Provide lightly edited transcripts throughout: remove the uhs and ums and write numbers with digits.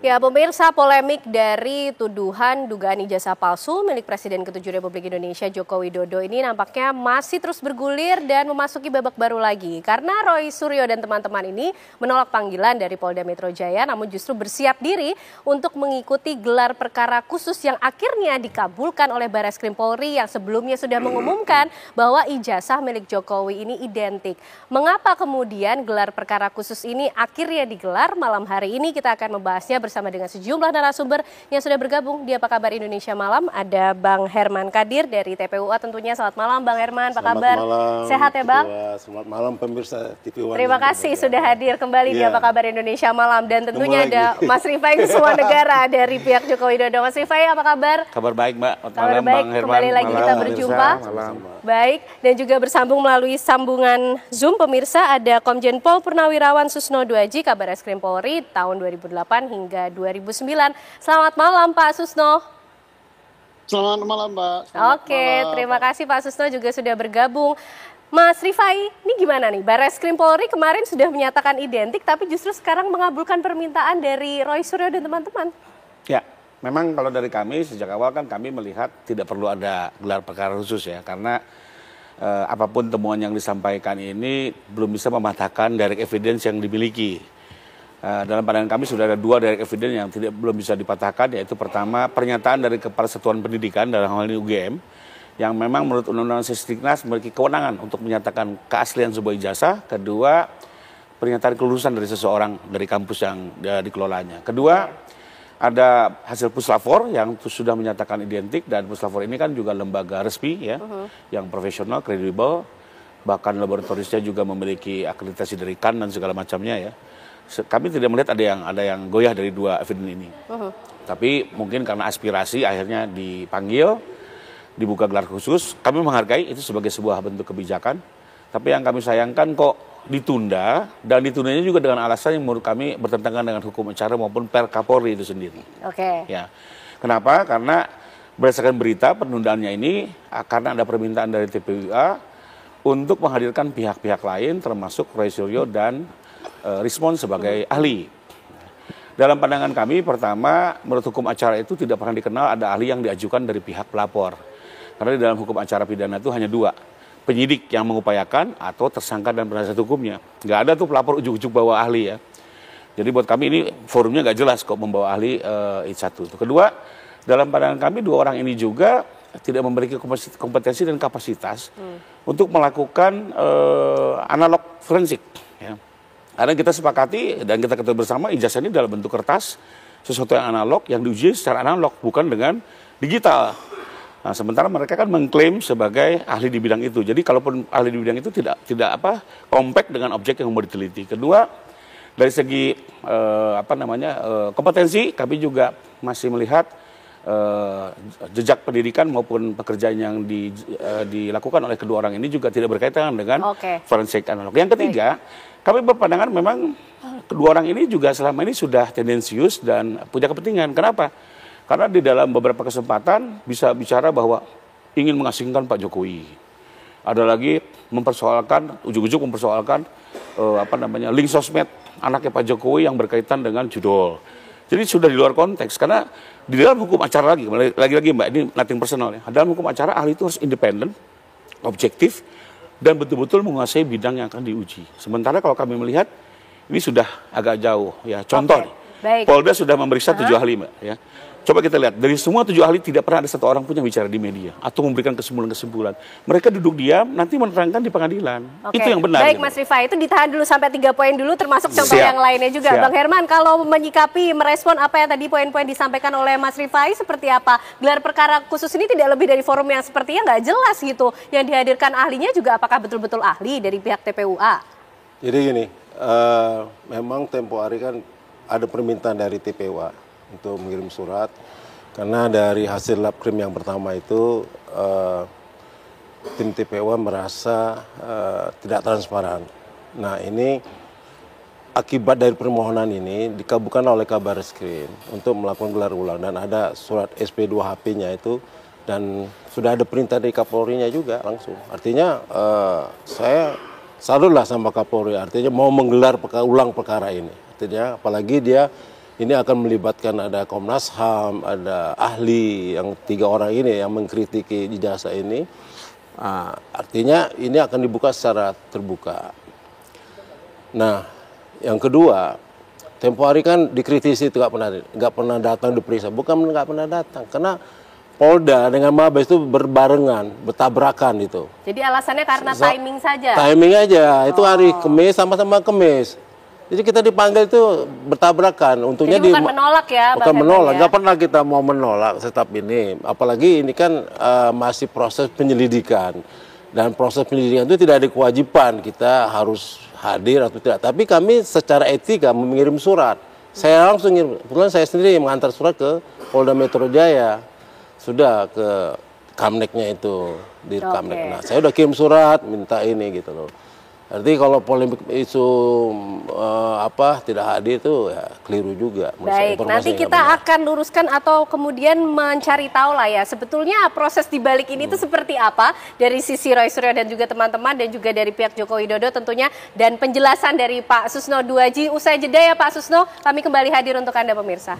Ya, pemirsa, polemik dari tuduhan dugaan ijazah palsu milik Presiden ke-7 Republik Indonesia Joko Widodo ini nampaknya masih terus bergulir dan memasuki babak baru lagi. Karena Roy Suryo dan teman-teman ini menolak panggilan dari Polda Metro Jaya namun justru bersiap diri untuk mengikuti gelar perkara khusus yang akhirnya dikabulkan oleh Barreskrim Polri yang sebelumnya sudah mengumumkan bahwa ijazah milik Jokowi ini identik. Mengapa kemudian gelar perkara khusus ini akhirnya digelar? Malam hari ini kita akan membahasnya bersama dengan sejumlah narasumber yang sudah bergabung di Apa Kabar Indonesia Malam. Ada Bang Herman Kadir dari TPUA tentunya. Selamat malam Bang Herman, apa kabar? Malam, sehat ya Bang? Selamat malam pemirsa TPUA. Terima kasih sudah hadir kembali di Apa Kabar Indonesia Malam. Dan tentunya ada Mas Rifai Kusuma Negara dari pihak Joko Widodo. Mas Rifai, apa kabar? Kabar baik Mbak. Kabar baik, kembali lagi kita berjumpa. Baik, dan juga bersambung melalui sambungan Zoom pemirsa ada Komjen Pol Purnawirawan Susno Duaji, Kabarreskrim Polri tahun 2008 hingga 2009. Selamat malam Pak Susno. Selamat malam Mbak. Oke, terima kasih Pak Susno juga sudah bergabung. Mas Rifai, ini gimana nih? Barreskrim Polri kemarin sudah menyatakan identik, tapi justru sekarang mengabulkan permintaan dari Roy Suryo dan teman-teman. Ya, memang kalau dari kami sejak awal kan kami melihat tidak perlu ada gelar perkara khusus ya, karena apapun temuan yang disampaikan ini belum bisa mematahkan direct evidence yang dimiliki. Dalam pandangan kami sudah ada dua direct evidence yang belum bisa dipatahkan, yaitu pertama pernyataan dari Kepala Satuan Pendidikan dalam hal ini UGM, yang memang menurut Undang-Undang Sisdiknas memiliki kewenangan untuk menyatakan keaslian sebuah ijazah. Kedua, pernyataan kelulusan dari seseorang dari kampus yang dikelolanya. Kedua, ada hasil puslapor yang sudah menyatakan identik, dan puslapor ini kan juga lembaga resmi ya, yang profesional, kredibel, bahkan laboratorisnya juga memiliki akreditasi dari KAN dan segala macamnya ya. Kami tidak melihat ada yang goyah dari dua evidence ini. Tapi mungkin karena aspirasi akhirnya dipanggil, dibuka gelar khusus. Kami menghargai itu sebagai sebuah bentuk kebijakan. Tapi yang kami sayangkan kok ditunda, dan ditundanya juga dengan alasan yang menurut kami bertentangan dengan hukum acara maupun per Kapolri itu sendiri. Oke. Ya. Kenapa? Karena berdasarkan berita penundaannya ini karena ada permintaan dari TPUA untuk menghadirkan pihak-pihak lain termasuk Roy Suryo dan Rismon sebagai ahli. Dalam pandangan kami, pertama, menurut hukum acara itu tidak pernah dikenal ada ahli yang diajukan dari pihak pelapor. Karena di dalam hukum acara pidana itu hanya dua, penyidik yang mengupayakan atau tersangka dan penasihat hukumnya. Nggak ada tuh pelapor ujuk-ujuk bawa ahli ya. Jadi buat kami ini forumnya nggak jelas kok membawa ahli satu. Kedua, dalam pandangan kami dua orang ini juga tidak memiliki kompetensi dan kapasitas untuk melakukan analog forensik. Ya. Karena kita sepakati dan kita ketahui bersama ijazah ini dalam bentuk kertas, sesuatu yang analog, yang diuji secara analog, bukan dengan digital. Nah, sementara mereka kan mengklaim sebagai ahli di bidang itu. Jadi kalaupun ahli di bidang itu tidak kompak dengan objek yang mau diteliti. Kedua, dari segi kompetensi, kami juga masih melihat jejak pendidikan maupun pekerjaan yang dilakukan oleh kedua orang ini juga tidak berkaitan dengan forensik analog. Yang ketiga, kami berpandangan memang kedua orang ini juga selama ini sudah tendensius dan punya kepentingan. Kenapa? Karena di dalam beberapa kesempatan bisa bicara bahwa ingin mengasingkan Pak Jokowi. Ada lagi mempersoalkan, ujuk-ujuk mempersoalkan link sosmed anaknya Pak Jokowi yang berkaitan dengan judul. Jadi sudah di luar konteks, karena di dalam hukum acara lagi-lagi Mbak, ini nothing personal ya. Dalam hukum acara ahli itu harus independen, objektif, dan betul-betul menguasai bidang yang akan diuji. Sementara kalau kami melihat ini sudah agak jauh ya. Contoh, Polda sudah memeriksa 7 ahli Mbak ya. Coba kita lihat, dari semua 7 ahli tidak pernah ada satu orang pun yang bicara di media atau memberikan kesimpulan-kesimpulan. Mereka duduk diam, nanti menerangkan di pengadilan. Itu yang benar. Baik Mas Rifai, itu ditahan dulu sampai 3 poin dulu, termasuk contoh yang lainnya juga. Bang Herman, kalau menyikapi, merespon apa yang tadi poin-poin disampaikan oleh Mas Rifai, seperti apa? Gelar perkara khusus ini tidak lebih dari forum yang sepertinya nggak jelas gitu. Yang dihadirkan ahlinya juga apakah betul-betul ahli dari pihak TPUA? Jadi gini, memang tempo hari kan ada permintaan dari TPUA untuk mengirim surat, karena dari hasil lab krim yang pertama itu tim TPUA merasa tidak transparan. Nah, ini akibat dari permohonan ini dikabulkan oleh Kabarreskrim untuk melakukan gelar ulang, dan ada surat SP2HP-nya itu, dan sudah ada perintah dari Kapolri-nya juga langsung. Artinya saya salutlah sama Kapolri, artinya mau menggelar ulang perkara ini. Artinya apalagi dia ini akan melibatkan ada Komnas HAM, ada ahli yang 3 orang ini yang mengkritiki ijazah ini. Artinya ini akan dibuka secara terbuka. Nah, yang kedua, tempo hari kan dikritisi itu nggak pernah datang diperiksa. Bukan nggak pernah datang, karena Polda dengan Mabes itu berbarengan, bertabrakan itu. Jadi alasannya karena timing saja? Timing aja, itu hari Kamis sama-sama Kamis. Jadi kita dipanggil itu bertabrakan. Untungnya jadi bukan menolak ya? Bukan menolak, nggak pernah kita mau menolak tetap ini. Apalagi ini kan masih proses penyelidikan. Dan proses penyelidikan itu tidak ada kewajiban kita harus hadir atau tidak. Tapi kami secara etika mengirim surat. Saya langsung ngirim, kebetulan saya sendiri mengantar surat ke Polda Metro Jaya. Sudah ke Kamneknya itu, di Kamnek. Nah, saya udah kirim surat minta ini gitu loh. Arti kalau polemik isu tidak hadir itu ya keliru juga. Baik, nanti kita akan luruskan atau kemudian mencari tahu lah ya sebetulnya proses di balik ini itu seperti apa dari sisi Roy Suryo dan juga teman-teman dan juga dari pihak Joko Widodo tentunya, dan penjelasan dari Pak Susno Duaji. Usai jeda ya Pak Susno, kami kembali hadir untuk Anda pemirsa.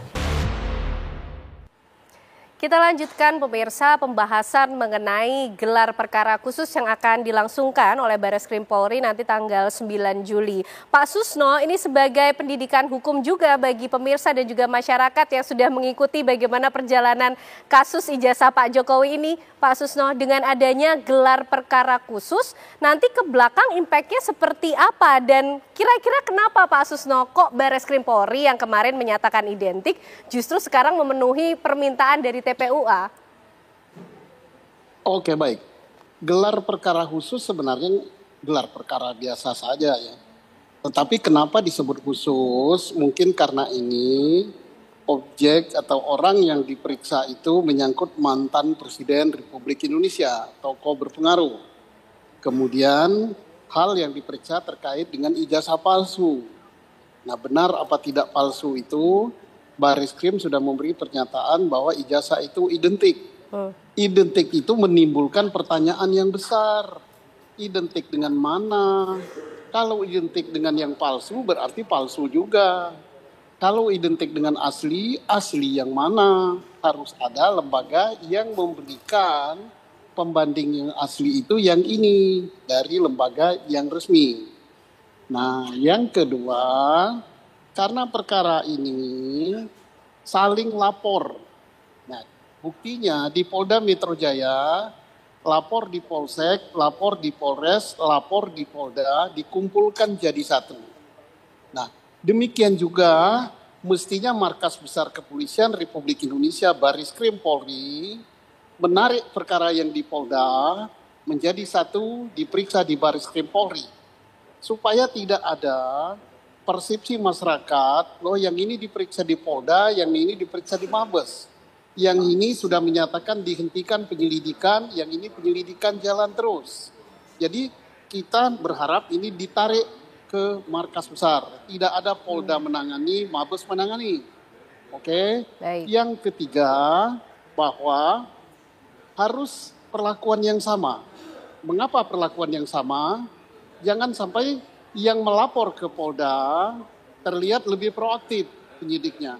Kita lanjutkan pemirsa pembahasan mengenai gelar perkara khusus yang akan dilangsungkan oleh Barreskrim Polri nanti tanggal 9 Juli. Pak Susno, ini sebagai pendidikan hukum juga bagi pemirsa dan juga masyarakat yang sudah mengikuti bagaimana perjalanan kasus ijazah Pak Jokowi ini. Pak Susno, dengan adanya gelar perkara khusus, nanti ke belakang impactnya seperti apa? Dan kira-kira kenapa Pak Susno kok Barreskrim Polri yang kemarin menyatakan identik justru sekarang memenuhi permintaan dari TPUA? Oke, baik. Gelar perkara khusus sebenarnya gelar perkara biasa saja ya. Tetapi kenapa disebut khusus? Mungkin karena ini objek atau orang yang diperiksa itu menyangkut mantan Presiden Republik Indonesia, tokoh berpengaruh. Kemudian hal yang diperiksa terkait dengan ijazah palsu. Nah, benar apa tidak palsu itu, Barreskrim sudah memberi pernyataan bahwa ijazah itu identik. Identik itu menimbulkan pertanyaan yang besar. Identik dengan mana? Kalau identik dengan yang palsu berarti palsu juga. Kalau identik dengan asli, asli yang mana? Harus ada lembaga yang memberikan pembanding yang asli itu yang ini dari lembaga yang resmi. Nah, yang kedua, karena perkara ini saling lapor. Nah, buktinya di Polda Metro Jaya, lapor di Polsek, lapor di Polres, lapor di Polda, dikumpulkan jadi satu. Nah, demikian juga mestinya Markas Besar Kepolisian Republik Indonesia Barreskrim Polri menarik perkara yang di Polda menjadi satu diperiksa di Barreskrim Polri. Supaya tidak ada persepsi masyarakat, loh yang ini diperiksa di Polda, yang ini diperiksa di Mabes. Yang ini sudah menyatakan dihentikan penyelidikan, yang ini penyelidikan jalan terus. Jadi kita berharap ini ditarik ke markas besar. Tidak ada Polda menangani, Mabes menangani. Oke. Baik. Yang ketiga, bahwa harus perlakuan yang sama. Mengapa perlakuan yang sama? Jangan sampai yang melapor ke Polda terlihat lebih proaktif penyidiknya.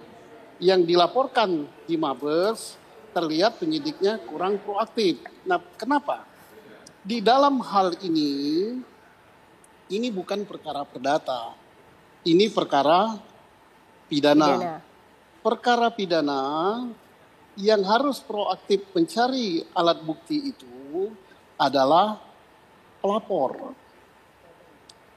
Yang dilaporkan di Mabes terlihat penyidiknya kurang proaktif. Nah, kenapa? Di dalam hal ini bukan perkara perdata. Ini perkara pidana. Perkara pidana yang harus proaktif mencari alat bukti itu adalah pelapor.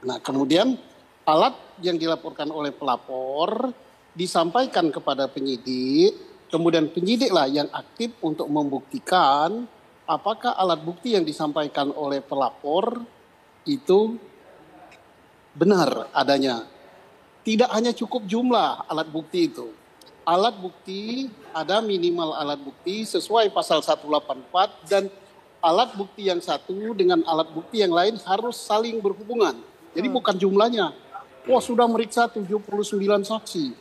Nah, kemudian alat yang dilaporkan oleh pelapor disampaikan kepada penyidik, kemudian penyidiklah yang aktif untuk membuktikan apakah alat bukti yang disampaikan oleh pelapor itu benar adanya. Tidak hanya cukup jumlah alat bukti itu. Alat bukti, ada minimal alat bukti sesuai pasal 184 dan alat bukti yang satu dengan alat bukti yang lain harus saling berhubungan. Jadi bukan jumlahnya. Wah, sudah meriksa 79 saksi.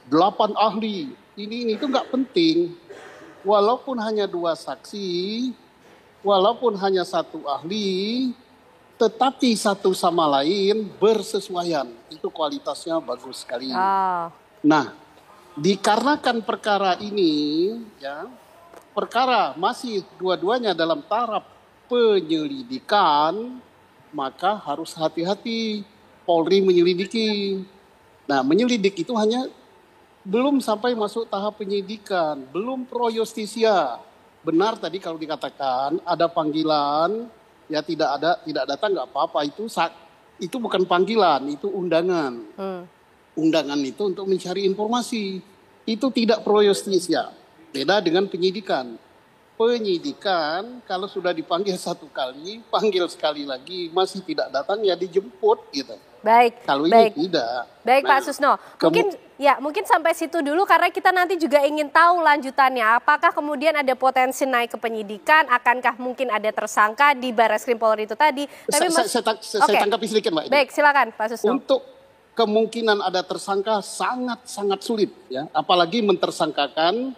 8 ahli. Ini itu nggak penting. Walaupun hanya 2 saksi, walaupun hanya 1 ahli, tetapi satu sama lain bersesuaian. Itu kualitasnya bagus sekali. Nah, dikarenakan perkara ini, ya, perkara masih dua-duanya dalam taraf penyelidikan, maka harus hati-hati Polri menyelidiki. Nah, menyelidik itu hanya belum sampai masuk tahap penyidikan, belum pro justisia. Benar tadi kalau dikatakan ada panggilan, ya tidak datang nggak apa-apa, itu bukan panggilan, itu undangan. Undangan itu untuk mencari informasi. Itu tidak pro justisia. Beda dengan penyidikan. Penyidikan kalau sudah dipanggil satu kali, panggil sekali lagi, masih tidak datang ya dijemput gitu. Baik. Kalau ini tidak. Baik, Pak Susno. Mungkin sampai situ dulu karena kita nanti juga ingin tahu lanjutannya. Apakah kemudian ada potensi naik ke penyidikan? Akankah mungkin ada tersangka di Barreskrim Polri itu tadi? Tapi saya tanggapi sedikit, Mbak. Baik, silakan Pak Susno. Untuk kemungkinan ada tersangka sangat sulit, ya. Apalagi mentersangkakan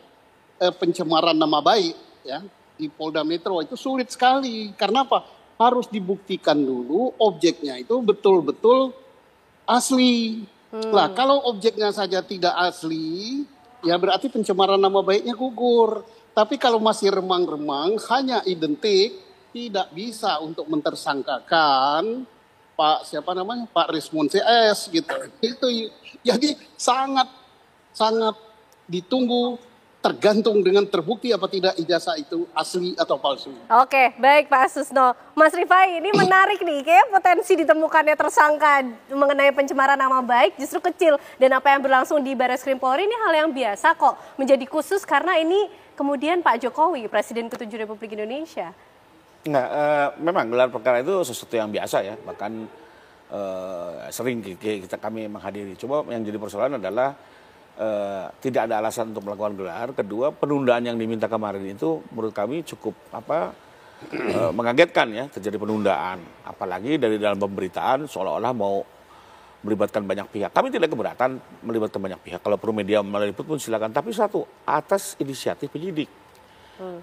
pencemaran nama baik, ya, di Polda Metro itu sulit sekali. Karena apa? Harus dibuktikan dulu objeknya itu betul-betul asli. Nah, kalau objeknya saja tidak asli, ya berarti pencemaran nama baiknya gugur. Tapi kalau masih remang-remang, hanya identik, tidak bisa untuk mentersangkakan Pak Rismon CS gitu. Itu jadi sangat ditunggu, tergantung dengan terbukti apa tidak ijazah itu asli atau palsu. Oke, baik Pak Susno. Mas Rifai, ini menarik nih, kayak potensi ditemukannya tersangka mengenai pencemaran nama baik justru kecil. Dan apa yang berlangsung di Barreskrim Polri ini hal yang biasa kok. Menjadi khusus karena ini kemudian Pak Jokowi, Presiden ke-7 Republik Indonesia. Nah, memang gelar perkara itu sesuatu yang biasa ya. Bahkan sering kami menghadiri. Coba yang jadi persoalan adalah tidak ada alasan untuk melakukan gelar. Kedua, penundaan yang diminta kemarin itu menurut kami cukup mengagetkan ya, terjadi penundaan. Apalagi dari dalam pemberitaan seolah-olah mau melibatkan banyak pihak. Kami tidak keberatan melibatkan banyak pihak. Kalau perlu media meliput pun silakan. Tapi satu, atas inisiatif penyidik.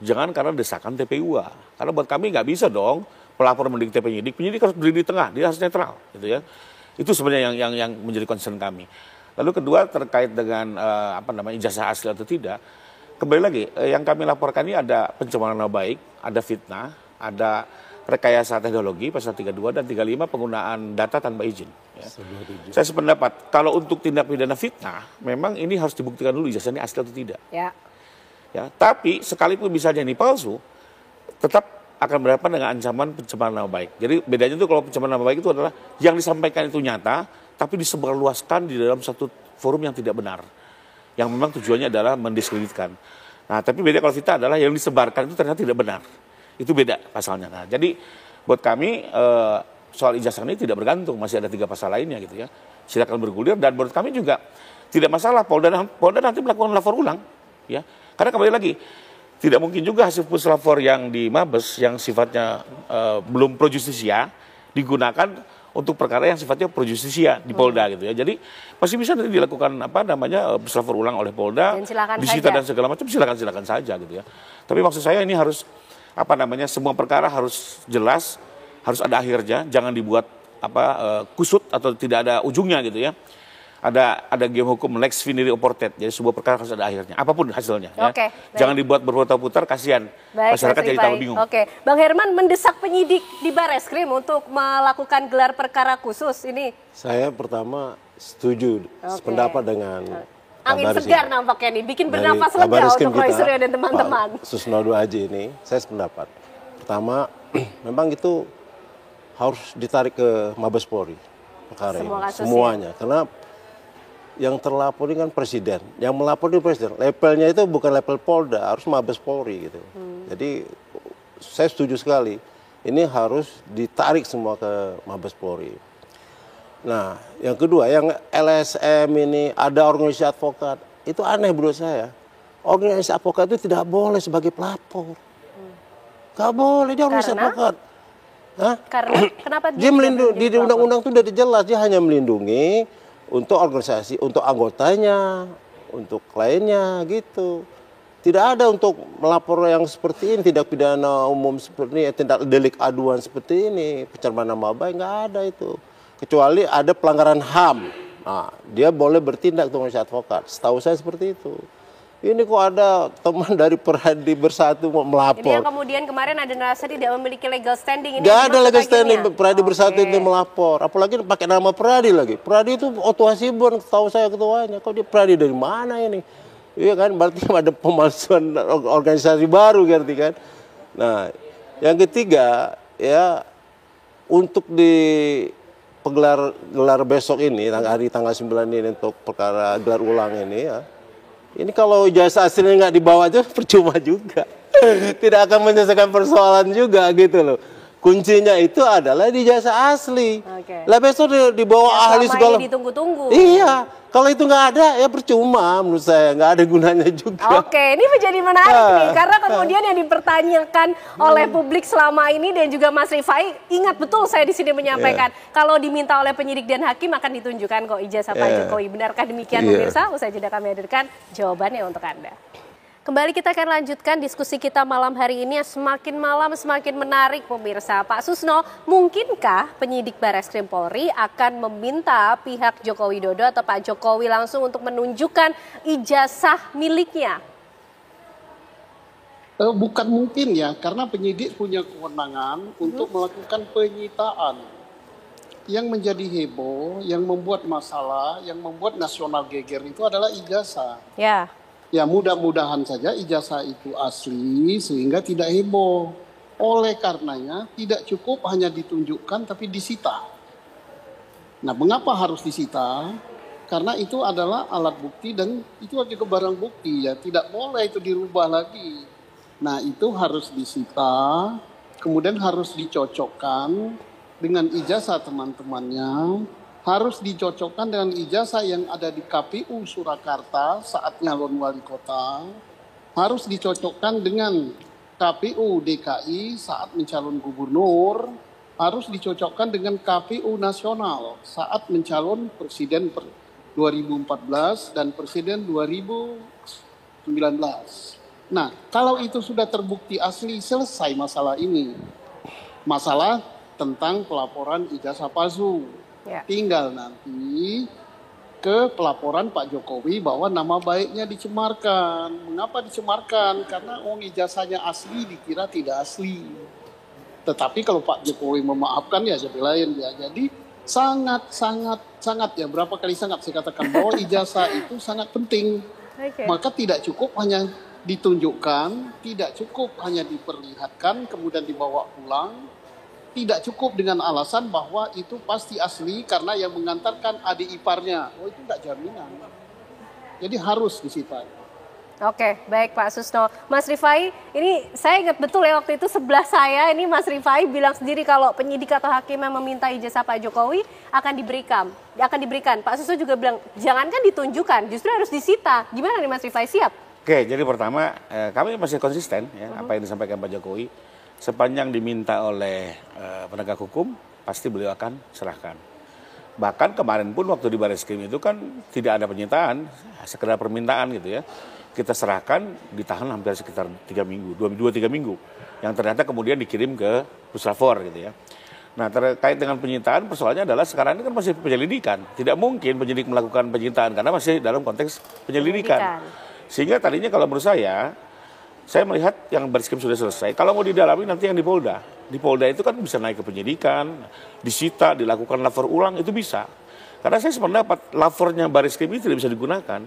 Jangan karena desakan TPUA. Karena buat kami nggak bisa dong pelapor mendikte penyidik. Penyidik harus berdiri di tengah, dia harus netral, gitu ya. Itu sebenarnya yang menjadi concern kami. Lalu kedua terkait dengan ijazah asli atau tidak, kembali lagi yang kami laporkan ini ada pencemaran nama baik, ada fitnah, ada rekayasa teknologi pasal 32 dan 35 penggunaan data tanpa izin. Ya. Saya sependapat kalau untuk tindak pidana fitnah, memang ini harus dibuktikan dulu ijazahnya asli atau tidak. Ya, tapi sekalipun misalnya ini palsu, tetap akan berhadapan dengan ancaman pencemaran nama baik. Jadi bedanya itu kalau pencemaran nama baik itu adalah yang disampaikan itu nyata, tapi disebarluaskan di dalam satu forum yang tidak benar. Yang memang tujuannya adalah mendiskreditkan. Nah, tapi beda kalau fitnah adalah yang disebarkan itu ternyata tidak benar. Itu beda pasalnya. Nah, jadi buat kami soal ijazah ini tidak bergantung, masih ada 3 pasal lainnya gitu ya. Silakan bergulir dan menurut kami juga tidak masalah Polda nanti melakukan lapor ulang, ya. Karena kembali lagi tidak mungkin juga hasil puslapor yang di Mabes yang sifatnya belum pro justisia digunakan untuk perkara yang sifatnya pro justisia di Polda gitu ya. Jadi masih bisa nanti dilakukan puslapor ulang oleh Polda, disita dan segala macam, silakan saja gitu ya. Tapi maksud saya ini harus semua perkara harus jelas, harus ada akhirnya, jangan dibuat kusut atau tidak ada ujungnya gitu ya. Ada game hukum lex finiri oportet, jadi sebuah perkara harus ada akhirnya, apapun hasilnya. Oke, ya. Jangan dibuat berputar-putar, kasihan masyarakat jadi tambah bingung. Oke, Bang Herman mendesak penyidik di Barreskrim untuk melakukan gelar perkara khusus ini. Saya pertama setuju sependapat dengan angin segar nampaknya nih, bikin bernafas lega untuk Roy Suryo dan teman-teman. Susnodo Aji ini, saya sependapat. Pertama, memang itu harus ditarik ke Mabes Polri perkara ini, semuanya, karena yang terlapor ini kan presiden, yang melapor itu presiden. Levelnya itu bukan level Polda, harus Mabes Polri gitu. Jadi saya setuju sekali, ini harus ditarik semua ke Mabes Polri. Nah, yang kedua, yang LSM ini ada organisasi advokat, itu aneh menurut saya. Organisasi advokat itu tidak boleh sebagai pelapor, nggak boleh dia organisasi advokat. Karena kenapa dia melindungi di undang-undang itu sudah jelas, dia hanya melindungi untuk organisasi, untuk anggotanya, untuk kliennya gitu. Tidak ada untuk melapor yang seperti ini, tindak pidana umum seperti ini, tindak delik aduan seperti ini, pencemaran nama baik, nggak ada itu. Kecuali ada pelanggaran HAM. Nah, dia boleh bertindak tuh si advokat. Setahu saya seperti itu. Ini kok ada teman dari Peradi Bersatu mau melapor. Ini yang kemudian kemarin ada ngerasa tidak memiliki legal standing. Ini gak ada legal standing hakimnya. Peradi Bersatu itu melapor. Apalagi pakai nama Peradi lagi. Peradi itu Otto Hasibuan, tahu saya ketuanya. Kok dia Peradi dari mana ini? Iya kan, berarti ada pemalsuan organisasi baru berarti kan. Nah, yang ketiga ya untuk di gelar besok ini, hari tanggal 9 ini untuk perkara gelar ulang ini ya. Ini kalau ijazah aslinya nggak dibawa aja percuma juga. Tidak akan menyelesaikan persoalan juga gitu loh. Kuncinya itu adalah di ijazah asli. Lah besok dibawa ahli segala. Ditunggu-tunggu. Iya, kalau itu nggak ada ya percuma menurut saya, nggak ada gunanya juga. Oke, ini menjadi menarik nih karena kemudian yang dipertanyakan oleh publik selama ini dan juga Mas Rifai, ingat betul saya di sini menyampaikan kalau diminta oleh penyidik dan hakim akan ditunjukkan kok ijazah Pak Jokowi. Benarkah demikian pemirsa? Usai jeda kami hadirkan jawabannya untuk Anda. Kembali kita akan lanjutkan diskusi kita malam hari ini yang semakin malam semakin menarik pemirsa. Pak Susno, mungkinkah penyidik Barreskrim Polri akan meminta pihak Joko Widodo atau Pak Jokowi langsung untuk menunjukkan ijazah miliknya? Bukan mungkin ya, karena penyidik punya kewenangan untuk melakukan penyitaan. Yang menjadi heboh, yang membuat masalah, yang membuat nasional geger itu adalah ijazah. Ya. Ya mudah-mudahan saja ijazah itu asli sehingga tidak heboh. Oleh karenanya tidak cukup hanya ditunjukkan tapi disita. Nah mengapa harus disita? Karena itu adalah alat bukti dan itu juga barang bukti ya. Tidak boleh itu dirubah lagi. Nah itu harus disita, kemudian harus dicocokkan dengan ijazah teman-temannya. Harus dicocokkan dengan ijazah yang ada di KPU Surakarta saat nyalon wali kota. Harus dicocokkan dengan KPU DKI saat mencalon gubernur. Harus dicocokkan dengan KPU nasional saat mencalon presiden 2014 dan presiden 2019. Nah, kalau itu sudah terbukti asli, selesai masalah ini. Masalah tentang pelaporan ijazah palsu. Tinggal nanti ke pelaporan Pak Jokowi bahwa nama baiknya dicemarkan. Mengapa dicemarkan? Karena ijazahnya asli dikira tidak asli. Tetapi kalau Pak Jokowi memaafkan ya jadi lain ya. Jadi sangat ya, berapa kali sangat saya katakan bahwa ijazah itu sangat penting. Maka tidak cukup hanya ditunjukkan, tidak cukup hanya diperlihatkan kemudian dibawa pulang. Tidak cukup dengan alasan bahwa itu pasti asli karena yang mengantarkan adik iparnya. Oh itu tidak jaminan. Jadi harus disita. Oke, baik Pak Susno. Mas Rifai, ini saya ingat betul ya waktu itu sebelah saya ini Mas Rifai bilang sendiri kalau penyidik atau hakim yang meminta ijazah Pak Jokowi akan diberikan. Pak Susno juga bilang jangankan ditunjukkan, justru harus disita. Gimana nih Mas Rifai, siap? Oke, jadi pertama kami masih konsisten ya apa yang disampaikan Pak Jokowi. Sepanjang diminta oleh penegak hukum, pasti beliau akan serahkan. Bahkan kemarin pun waktu di Barreskrim itu kan tidak ada penyitaan, sekedar permintaan gitu ya. Kita serahkan, ditahan hampir sekitar 3 minggu, 2-3 minggu. Yang ternyata kemudian dikirim ke Puslapor gitu ya. Nah terkait dengan penyitaan, persoalannya adalah sekarang ini kan masih penyelidikan. Tidak mungkin penyidik melakukan penyitaan karena masih dalam konteks penyelidikan. Sehingga tadinya kalau menurut saya melihat yang Barreskrim sudah selesai. Kalau mau didalami nanti yang di Polda. Di Polda itu kan bisa naik ke penyidikan, disita, dilakukan lapor ulang, itu bisa. Karena saya sependapat lapornya Barreskrim ini tidak bisa digunakan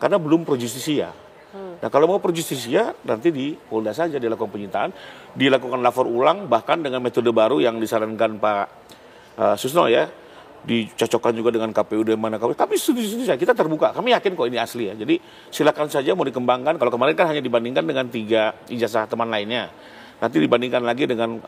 karena belum pro justisia. Nah kalau mau pro justisia nanti di Polda saja dilakukan penyitaan, dilakukan lapor ulang bahkan dengan metode baru yang disarankan Pak Susno ya. Dicocokkan juga dengan KPU dan mana KPU. Tapi studi kita terbuka. Kami yakin kok ini asli ya. Jadi silakan saja mau dikembangkan. Kalau kemarin kan hanya dibandingkan dengan 3 ijazah teman lainnya. Nanti dibandingkan lagi dengan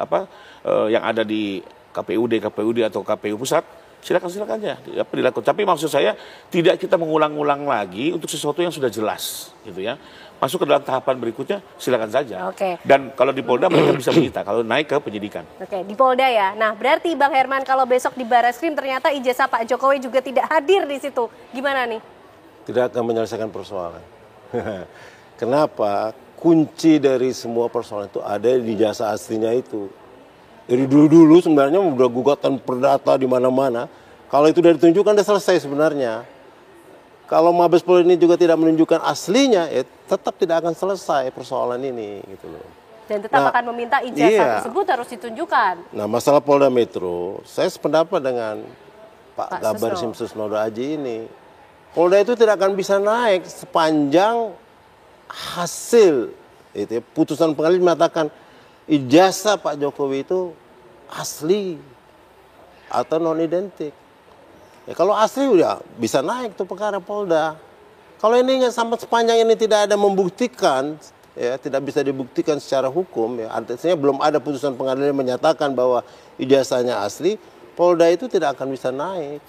yang ada di KPUD atau KPU pusat. Silakan aja dilakukan. Tapi maksud saya tidak kita mengulang-ulang lagi untuk sesuatu yang sudah jelas, gitu ya. Masuk ke dalam tahapan berikutnya, silakan saja. Dan kalau di Polda mereka bisa menyita kalau naik ke penyidikan. Di Polda ya. Nah, berarti Bang Herman kalau besok di Barreskrim ternyata ijazah Pak Jokowi juga tidak hadir di situ. Gimana nih? Tidak akan menyelesaikan persoalan. Kenapa? Kunci dari semua persoalan itu ada di ijazah aslinya itu. Dari dulu-dulu sebenarnya udah gugatan perdata di mana-mana. Kalau itu sudah ditunjukkan, sudah selesai sebenarnya. Kalau Mabes Polri ini juga tidak menunjukkan aslinya, ya tetap tidak akan selesai persoalan ini, gitu loh. Dan tetap akan meminta ijazah tersebut harus ditunjukkan. Nah, masalah Polda Metro, saya sependapat dengan Pak Kabareskrim Susnodo Aji ini. Polda itu tidak akan bisa naik sepanjang hasil itu ya, putusan pengadilan mengatakan ijazah Pak Jokowi itu asli atau non identik. Ya, kalau asli udah bisa naik tuh perkara Polda. Kalau ini sampai sepanjang ini tidak ada membuktikan, ya tidak bisa dibuktikan secara hukum, ya artinya belum ada putusan pengadilan yang menyatakan bahwa ijazahnya asli, Polda itu tidak akan bisa naik.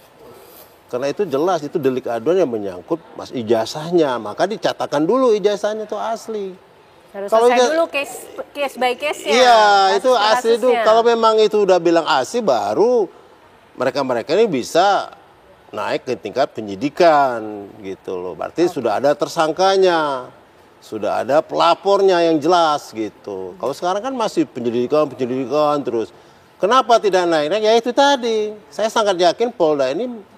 Karena itu jelas itu delik aduan yang menyangkut mas ijazahnya, maka dicatatkan dulu ijazahnya itu asli. Harus selesai dulu case by case-nya. Iya, itu asli itu. Kalau memang itu udah bilang asli, baru mereka-mereka ini bisa naik ke tingkat penyidikan gitu loh. Berarti sudah ada tersangkanya, sudah ada pelapornya yang jelas gitu. Kalau sekarang kan masih penyelidikan terus. Kenapa tidak naik? Ya itu tadi. Saya sangat yakin Polda ini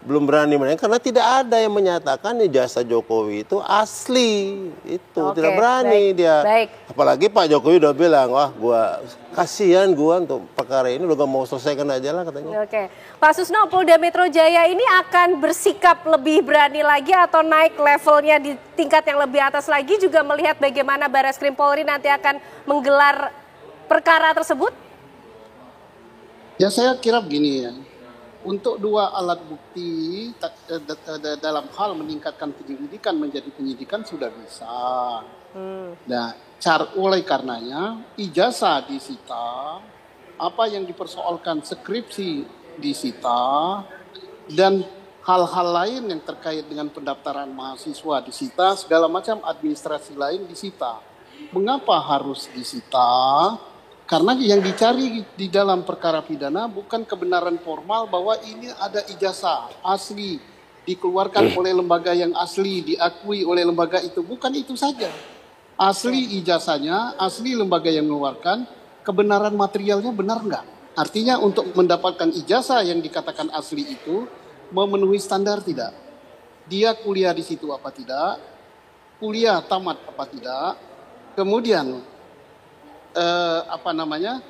belum berani menaik karena tidak ada yang menyatakan ijazah Jokowi itu asli. Itu tidak berani dia. Apalagi Pak Jokowi udah bilang, wah gua kasihan gua untuk perkara ini udah gak mau selesaikan aja lah katanya. Pak Susno, Polda Metro Jaya ini akan bersikap lebih berani lagi atau naik levelnya di tingkat yang lebih atas lagi, juga melihat bagaimana Barreskrim Polri nanti akan menggelar perkara tersebut? Ya saya kira begini ya. Untuk dua alat bukti dalam hal meningkatkan penyelidikan menjadi penyidikan sudah bisa. Nah, oleh karenanya ijazah disita, apa yang dipersoalkan skripsi disita, dan hal-hal lain yang terkait dengan pendaftaran mahasiswa disita, segala macam administrasi lain disita. Mengapa harus disita? Karena yang dicari di dalam perkara pidana bukan kebenaran formal bahwa ini ada ijazah asli, dikeluarkan oleh lembaga yang asli, diakui oleh lembaga itu. Bukan itu saja. Asli ijazahnya, asli lembaga yang mengeluarkan, kebenaran materialnya benar enggak? Artinya untuk mendapatkan ijazah yang dikatakan asli itu memenuhi standar tidak? Dia kuliah di situ apa tidak? Kuliah tamat apa tidak? Kemudian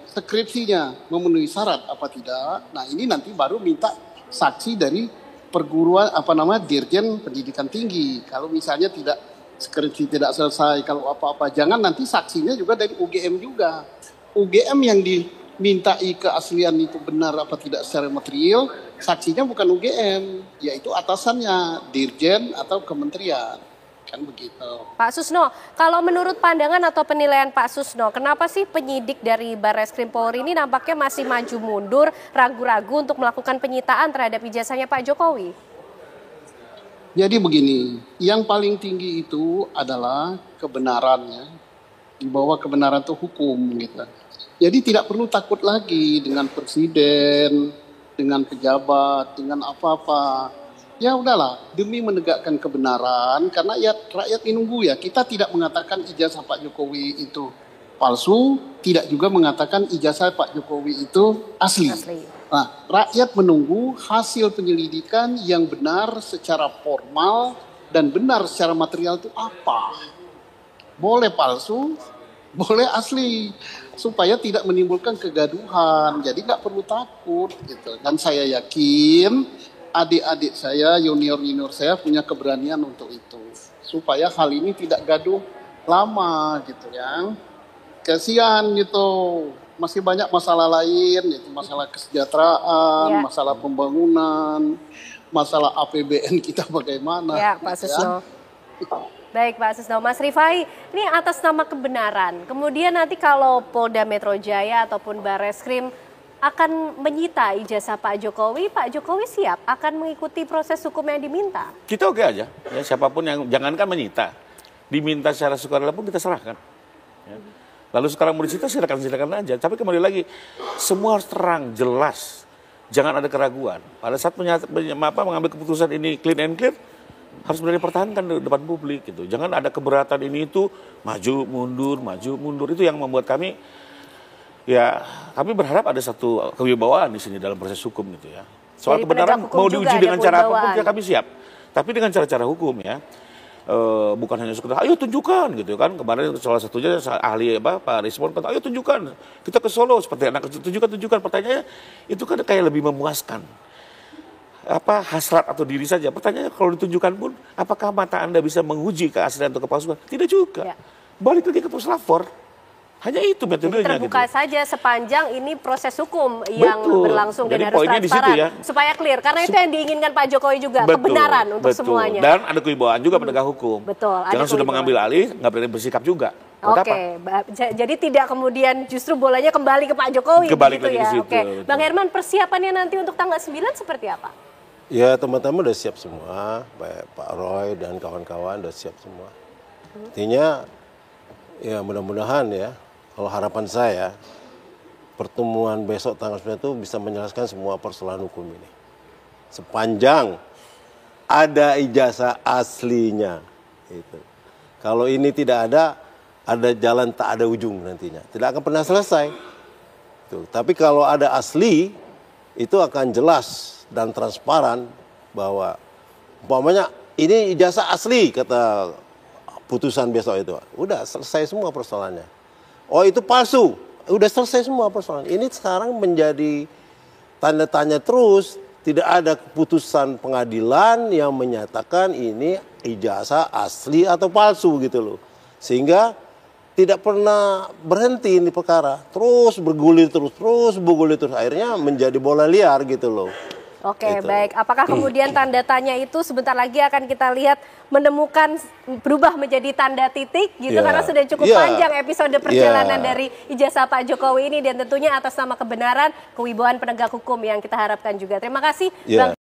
skripsinya memenuhi syarat apa tidak. Nah ini nanti baru minta saksi dari perguruan Dirjen Pendidikan Tinggi. Kalau misalnya tidak skripsi tidak selesai, kalau apa-apa, jangan nanti saksinya juga dari UGM juga. UGM yang dimintai keaslian itu benar apa tidak secara material, saksinya bukan UGM, yaitu atasannya Dirjen atau Kementerian. Kan begitu. Pak Susno, kalau menurut pandangan atau penilaian Pak Susno, kenapa sih penyidik dari Barreskrim Polri ini nampaknya masih maju mundur, ragu-ragu untuk melakukan penyitaan terhadap ijazahnya Pak Jokowi? Jadi begini, yang paling tinggi itu adalah kebenarannya, di bawah kebenaran itu hukum gitu. Jadi tidak perlu takut lagi dengan presiden, dengan pejabat, dengan apa-apa. Ya udahlah, demi menegakkan kebenaran, karena ya rakyat menunggu ya. Kita tidak mengatakan ijazah Pak Jokowi itu palsu, tidak juga mengatakan ijazah Pak Jokowi itu asli. Nah, rakyat menunggu hasil penyelidikan yang benar secara formal dan benar secara material itu apa. Boleh palsu, boleh asli, supaya tidak menimbulkan kegaduhan. Jadi nggak perlu takut gitu. Dan saya yakin adik-adik saya, junior-junior saya punya keberanian untuk itu. Supaya hal ini tidak gaduh lama gitu ya. Kasihan gitu. Masih banyak masalah lain, yaitu masalah kesejahteraan, masalah pembangunan, masalah APBN kita bagaimana. Ya, Pak Susno. Baik Pak Susno, Mas Rifai, ini atas nama kebenaran. Kemudian nanti kalau Polda Metro Jaya ataupun Barreskrim akan menyita ijazah Pak Jokowi siap akan mengikuti proses hukum yang diminta? Kita oke aja, ya, siapapun yang jangankan menyita, diminta secara sukarela pun kita serahkan. Ya. Lalu sekarang mau disita silakan aja. Tapi kembali lagi, semua harus terang, jelas, jangan ada keraguan. Pada saat mengambil keputusan ini clean and clear, harus berani pertahankan di depan publik gitu. Jangan ada keberatan ini itu maju mundur itu yang membuat kami. Ya, kami berharap ada satu kewibawaan di sini dalam proses hukum gitu ya. Soal Dari kebenaran penegak hukum mau juga diuji ada dengan cara apapun kewibawaan. ya kami siap. Tapi dengan cara-cara hukum ya. Bukan hanya sekedar ayo tunjukkan gitu kan. Kemarin salah satunya ahli Pak Rismon kata ayo tunjukkan. Kita ke Solo seperti anak kecil tunjukkan. Pertanyaannya itu kan kayak lebih memuaskan. Hasrat atau diri saja. Pertanyaannya kalau ditunjukkan pun apakah mata Anda bisa menguji keaslian atau kepalsuan? Tidak juga. Ya. Balik lagi ke puslapor. Hanya itu Jadi metodenya terbuka gitu. saja sepanjang ini proses hukum yang Betul. berlangsung dan Jadi harus poinnya di situ transparan ya. supaya clear. Karena itu yang diinginkan Pak Jokowi juga, Betul, kebenaran untuk betul. semuanya. Dan ada kewibawaan juga penegak hukum. Betul, ada Jangan sudah kewibawaan. mengambil alih, nggak berani bersikap juga. Buat Oke, jadi tidak kemudian justru bolanya kembali ke Pak Jokowi Kembali gitu lagi ya. ke situ, Oke, betul. Bang Herman, persiapannya nanti untuk tanggal 9 seperti apa? Ya teman-teman udah siap semua, baik Pak Roy dan kawan-kawan udah siap semua. Artinya ya mudah-mudahan ya, kalau harapan saya pertemuan besok tanggal 9 itu bisa menyelesaikan semua persoalan hukum ini. Sepanjang ada ijazah aslinya. Itu. Kalau ini tidak ada jalan tak ada ujung nantinya. Tidak akan pernah selesai. Tuh. Tapi kalau ada asli, itu akan jelas dan transparan bahwa umpamanya ini ijazah asli kata putusan besok itu. Udah selesai semua persoalannya. Oh itu palsu, udah selesai semua persoalan. Ini sekarang menjadi tanda tanya terus. Tidak ada keputusan pengadilan yang menyatakan ini ijazah asli atau palsu gitu loh. Sehingga tidak pernah berhenti ini perkara. Terus bergulir terus bergulir terus. Akhirnya menjadi bola liar gitu loh. Oke, Gitu. baik. Apakah kemudian tanda tanya itu sebentar lagi akan kita lihat menemukan berubah menjadi tanda titik gitu Ya. karena sudah cukup Ya. panjang episode perjalanan Ya. dari ijazah Pak Jokowi ini dan tentunya atas nama kebenaran, kewibawaan penegak hukum yang kita harapkan juga. Terima kasih Ya. Bang